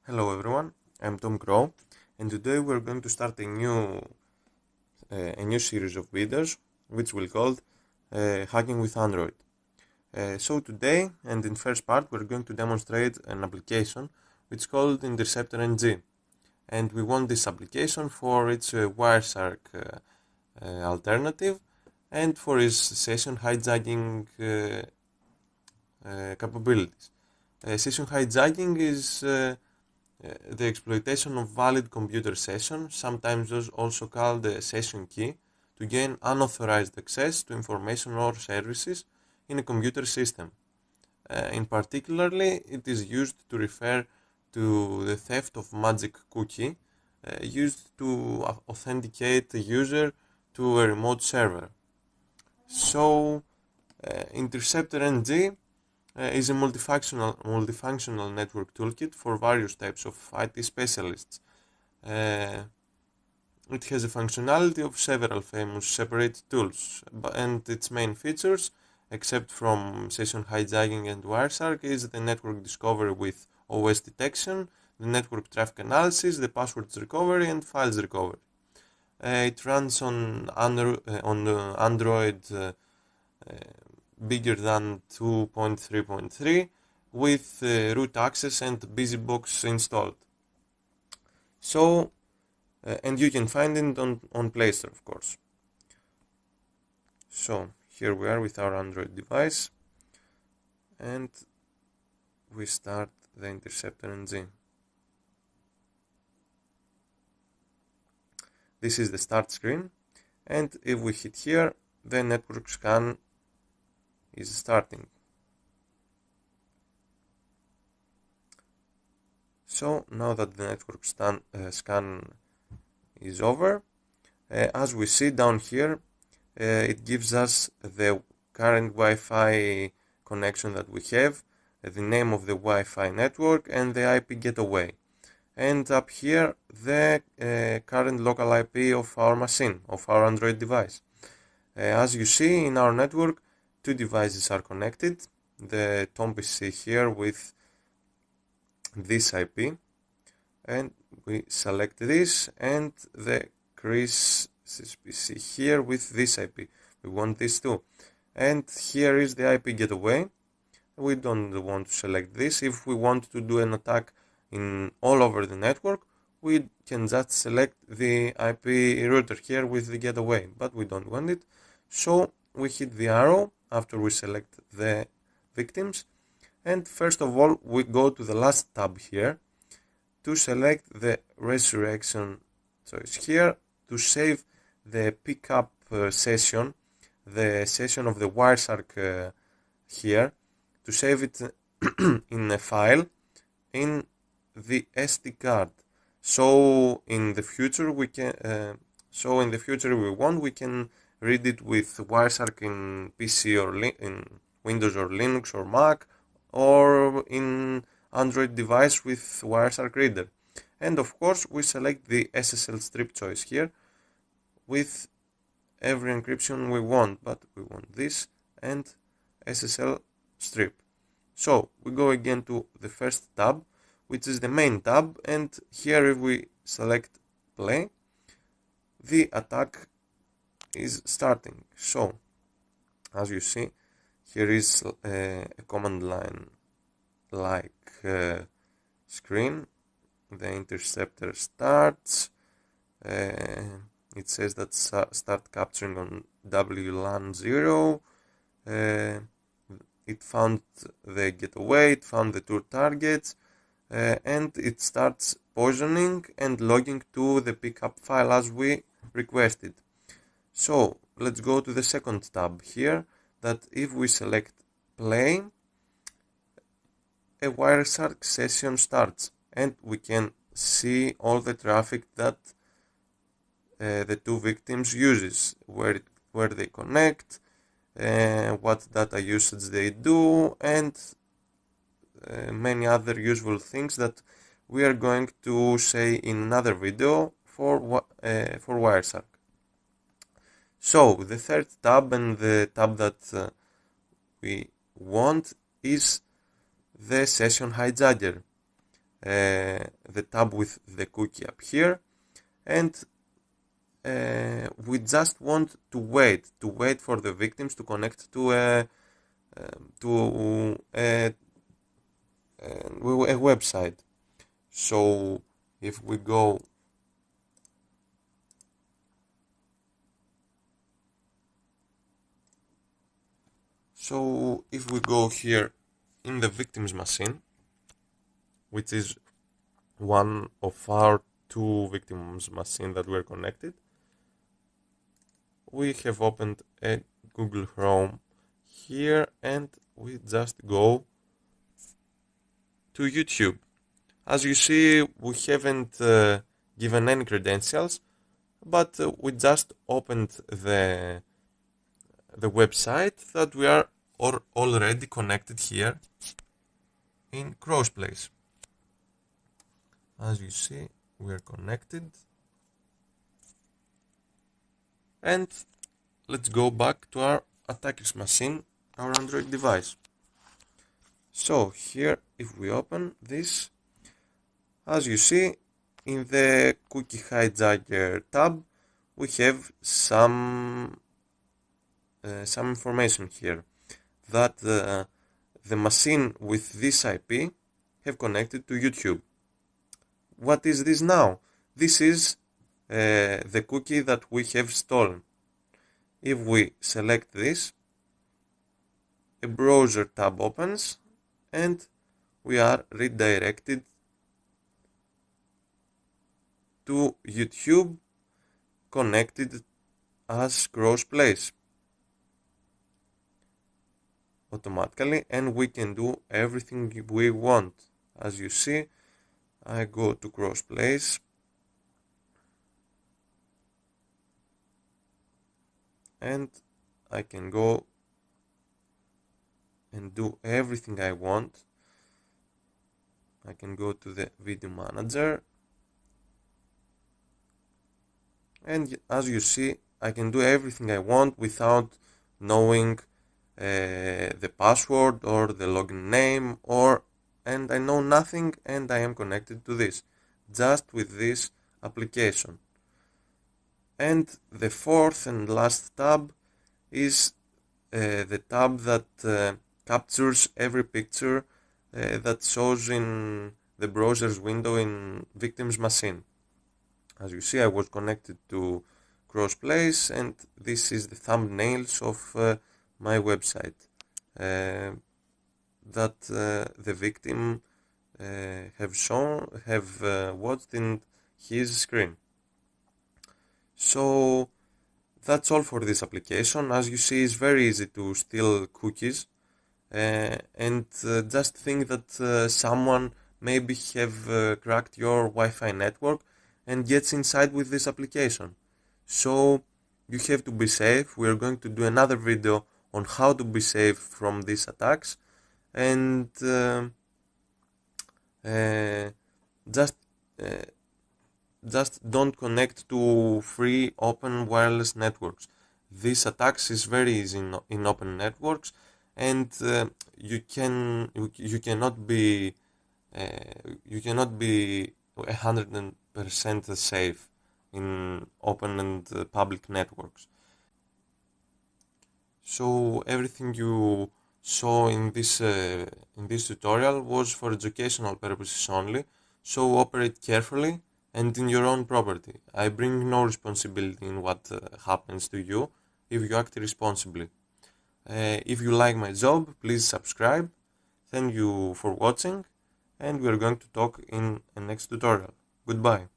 Hello everyone, I'm Tom Crow, and today we're going to start a new series of videos, which we'll call Hacking with Android. So today, and in first part, we're going to demonstrate an application which is called Interceptor NG, and we want this application for its Wireshark alternative and for its session hijacking capabilities. Session hijacking is the exploitation of valid computer session, sometimes also called a session key, to gain unauthorized access to information or services in a computer system. In particularly, it is used to refer to the theft of magic cookie used to authenticate a user to a remote server. So, Interceptor NG is a multifunctional network toolkit for various types of IT specialists. It has a functionality of several famous separate tools, and its main features, except from session hijacking and Wireshark, is the network discovery with OS detection, the network traffic analysis, the passwords recovery, and files recovery. It runs on Android bigger than 2.3.3 with root access and BusyBox installed. So, and you can find it on Play Store, of course. So, here we are with our Android device, and we start the Interceptor NG. This is the start screen, and if we hit here, the network scan is starting. So now that the network scan is over, as we see down here, it gives us the current Wi-Fi connection that we have, the name of the Wi-Fi network, and the IP gateway. And up here, the current local IP of our machine, of our Android device. As you see in our network, two devices are connected, the Tom PC here with this IP, and we select this, and the Chris PC here with this IP. We want this too. And here is the IP gateway. We don't want to select this. If we want to do an attack in all over the network, we can just select the IP router here with the gateway, but we don't want it. So we hit the arrow after we select the victims, and first of all we go to the last tab here to select the resurrection choice here to save the pickup session, the session of the Wireshark here, to save it in a file in the SD card. So in the future we can we can read it with Wireshark in PC or in Windows or Linux or Mac, or in Android device with Wireshark reader. And of course we select the SSL strip choice here with every encryption we want, but we want this and SSL strip. So we go again to the first tab, which is the main tab, and here if we select play, the attack is starting. So as you see, here is a command line like screen. The interceptor starts. It says that start capturing on WLAN 0. It found the gateway, it found the two targets, and it starts poisoning and logging to the pickup file as we requested. So let's go to the second tab here, that if we select play, a Wireshark session starts, and we can see all the traffic that the two victims uses, where they connect, what data usage they do, and many other useful things that we are going to say in another video for Wireshark. So the third tab, and the tab that we want, is the session hijacker. the tab with the cookie up here, and we just want to wait for the victims to connect to a website. So if we go here in the victim's machine, which is one of our two victims machine that were connected, we have opened a Google Chrome here, and we just go to YouTube. As you see, we haven't given any credentials, but we just opened the website that we are already connected here in Crossplace. As you see, we are connected, and let's go back to our attacker's machine, our Android device. So here, if we open this, as you see, in the cookie hijacker tab, we have some information here that the machine with this IP have connected to YouTube. What is this now? This is the cookie that we have stolen. If we select this, a browser tab opens and we are redirected to YouTube connected as Crossplace automatically, and we can do everything we want. As you see, I go to Crossplace and I can go and do everything I want. I can go to the video manager, and as you see, I can do everything I want without knowing the password or the login name, and I know nothing, and I am connected to this just with this application. And the fourth and last tab is the tab that captures every picture that shows in the browser's window in victim's machine. As you see, I was connected to Crossplace, and this is the thumbnails of my website that the victim have watched in his screen. So that's all for this application. As you see, it's very easy to steal cookies, and just think that someone maybe have cracked your Wi-Fi network and gets inside with this application. So you have to be safe. We are going to do another video on how to be safe from these attacks, and just don't connect to free open wireless networks. This attacks is very easy in open networks, and you cannot be 100% safe in open and public networks. So everything you saw in this tutorial was for educational purposes only, so operate carefully and in your own property. I bring no responsibility in what happens to you if you act responsibly. If you like my job, please subscribe. Thank you for watching, and we are going to talk in a next tutorial. Goodbye.